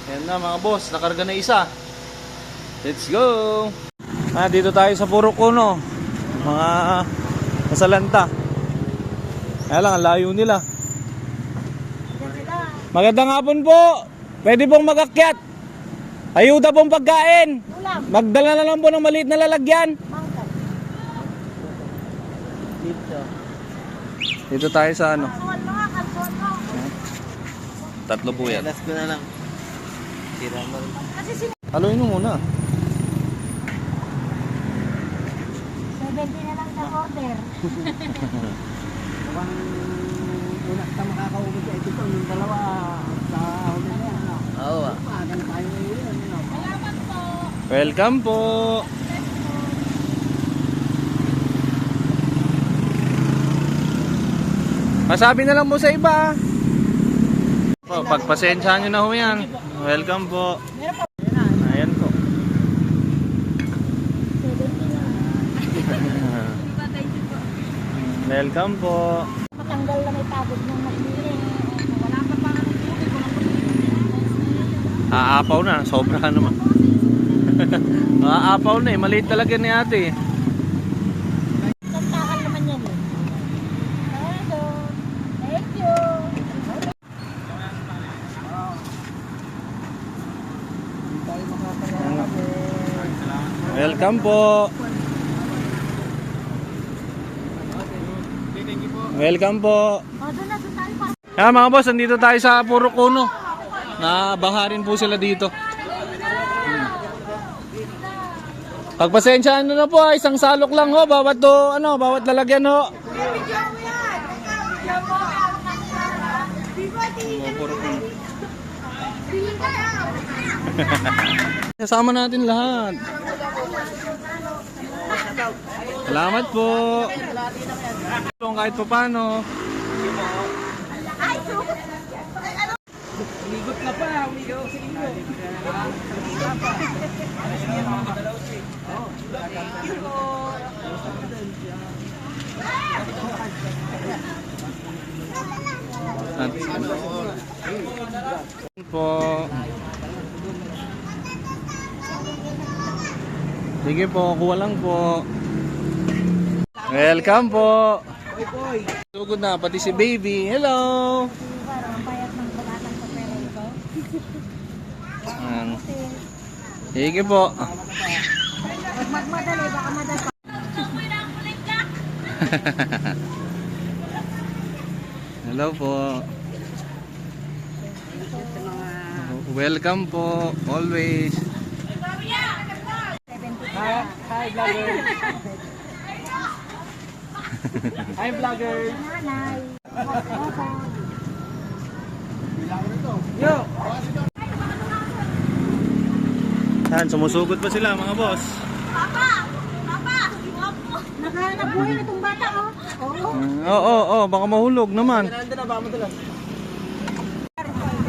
Ayan na mga boss, nakarga na isa. Let's go! Dito tayo sa Purok Uno. Mga masalanta. Kaya lang, ang layo nila. Magandang hapon po. Pwede pong mag-akyat. Ayuda pong pagkain. Magdala na lang po ng maliit na lalagyan. Dito tayo sa ano. Tatlo po yan. Last ko na lang. Tira mo rin. Haluin mo muna. 70 na lang sa order. Pang una ka makakaubos sa ito yung dalawa sa huli na yan. Oo ah. Pagan tayo ngayon. Salamat po. Welcome po. Masabi na lang po sa iba. Pagpasensyahan nyo na ho yan. Welcome po. Ayan po. 70 na. Welcome po. Matanggal na may pagod ng magbili. Wala pa pa ng tubig. Aapaw na. Sobra naman. Aapaw na eh. Maliit talaga ni ate. Santakan naman yan eh. Hello. Thank you. Welcome po. Welcome po. O, doon na tayo pa. Mga boss, nandito tayo sa Purok Uno. Nabaharin po sila dito. Pagpasensyaan na po, isang salok lang ho, bawat bawat lalagyan ho. Kasama natin lahat. Salamat po. Kahit pa paano. Umigot na pa. Umigot sa inyo. Po. Sige po, kuha lang po. Welcome po. Sugod na, pati si baby. Hello. Parang payat ng balatang sa pera ito. Sige po. Pag magmadali, baka madali. Hello po. Welcome po. Always. Hi vlogger. Hi vlogger. Nanay. Yo. Yan, sumusugod pa sila mga boss. Nabuhay na itong bata, oh. Oo. Oo, baka mahulog naman. Nandun na ba mo dala?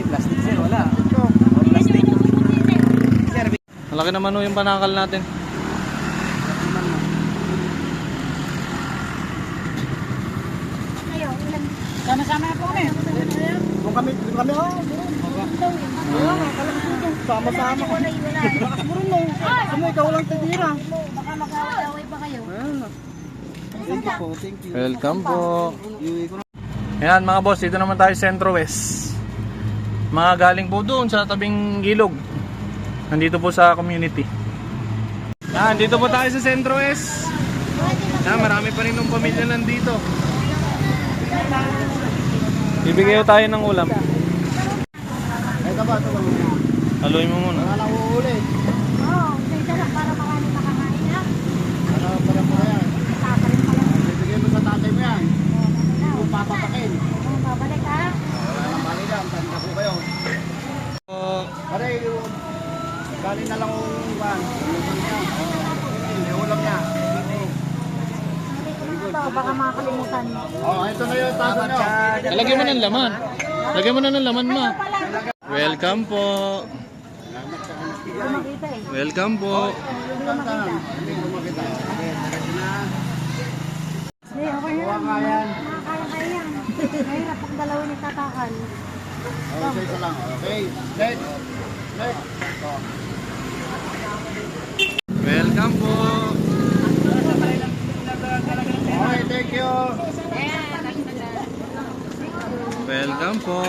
Plastic sir, wala. Malaki naman yung panakal natin. Ayaw, ilan? Sama-sama na po kami. Kung kami, oh. Sama-sama ko. Bakas mo rin, no. Samo, ikaw lang titira. Baka mag-away pa kayo. Thank you po, thank you. Welcome po. Iuwi ko na. Ayan mga boss, dito naman tayo Centro West. Mga galing po doon sa tabing ilog. Nandito po sa community. Yan, dito po tayo sa Centro West. Yan, marami pa rin ng pamilya nandito. Bibigyan tayo ng ulam. Ay, ito ba? Haluin mo muna. Wala lang uuuli. Oo, isa lang para marami makakain na. Para yan. Tatarin pa lang. Bibigyan mo sa tatay mo yan. Kung papapakin. Babalik ha. Bali lang, tanda ko kayo. Pare, galing na lang yung van. Yung ulam niya. Baka makakalimutan. Oh, ito na yung taso nyo. Lagyan mo ng laman. Lagyan mo na ng laman ma. Welcome po. Hindi ko makita eh. Welcome po. Hindi ko makita. Hindi, okay na lang. Makakaya yan. Mahirap pag dalawa ni tatakal. Okay, isa lang. Okay. Set. Welcome po. Okay, thank you. Welcome po.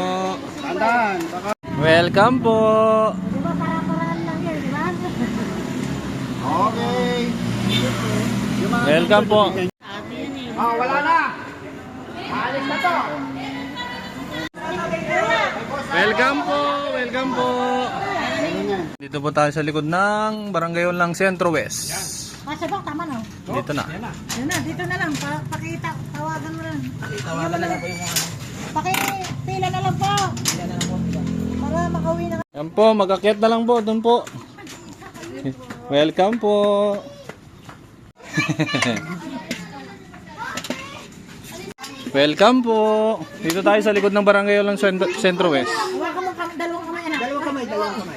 Tandaan, baka... Welcome po. Di ba para-paraan lang yan, di ba? Okay. Yung mga Welcome po. Oh, wala na. Alis na to. Welcome po. Welcome po. Dito po tayo sa likod ng Barangay Onlang Centro West. Pasabok, tama na. Dito na. Yan na, dito na lang. Pakita, tawagan mo na. Tawagan na lang po yung mga... Pakipila na lang po. Pila na lang po. Para makauwi na. Yan po, mag-akyat na lang po. Doon po. Welcome po. Welcome po. Dito tayo sa likod ng Barangay Onlang Centro West. Hawakan mo dalawang kamay, anak. Dalawang kamay.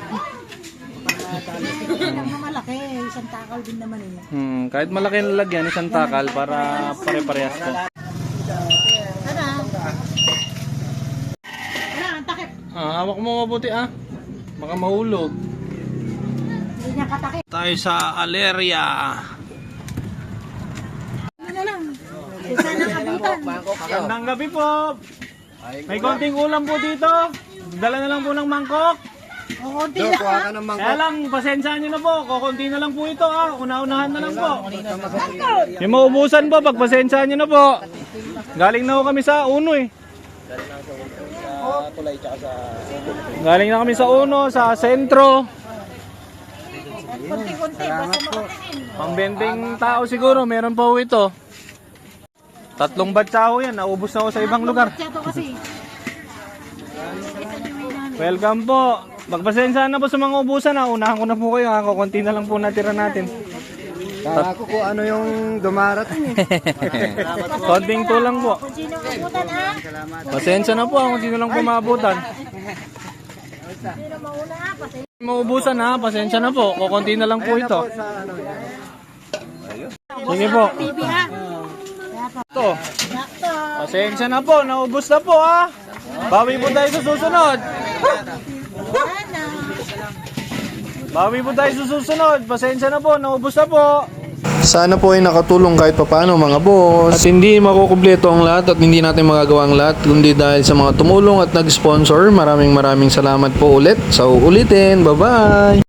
Hindi lang malaki. Isang takal din naman eh. Kahit malaki ang lalagyan, isang takal para pare-parehas po. Ano? Ang takip. Hawak mo mabuti Baka mahulog. Hindi niya katakip. Tayo sa Aleria. Ano na lang. Isa na kabutan. Magandang gabi po. May konting ulam po dito. Dala na lang po ng mangkok. O, konti lang. Kaya lang, pasensyahan nyo na po. Kukunti na lang po ito Una-unahan na lang po. Yung maubusan po, pagpasensyahan nyo na po. Galing na po kami sa Uno Galing na kami sa Uno, sa sentro. Konti-konti. Basta makatikin. Pambenteng tao siguro, meron pa po ito. 3 batsa ho yan, naubos na ho sa ibang lugar. Siya to kasi. Welcome po. Magpasensya na po sa mga ubusan Unahan ko na po kayo Kukunti na lang po natira natin. Kala ko kung ano yung dumarating. Konting tulang po. Kung sino kabutan Pasensya na po kung sino lang pumabutan. Sino mauna pasensya. Maubusan pasensya na po. Kukunti na lang po ito. Sige po. Bibi ha. Ito. Sakto. Pasensya na po. Naubos na po Bawi po tayo sa susunod. Ano? Bawi po tayo sa susunod. Pasensya na po. Naubos na po. Sana po ay nakatulong kahit papano mga boss. At hindi makukumpleto ang lahat at hindi natin magagawa ang lahat kundi dahil sa mga tumulong at nag-sponsor. Maraming salamat po ulit. Sa uulitin. Bye-bye!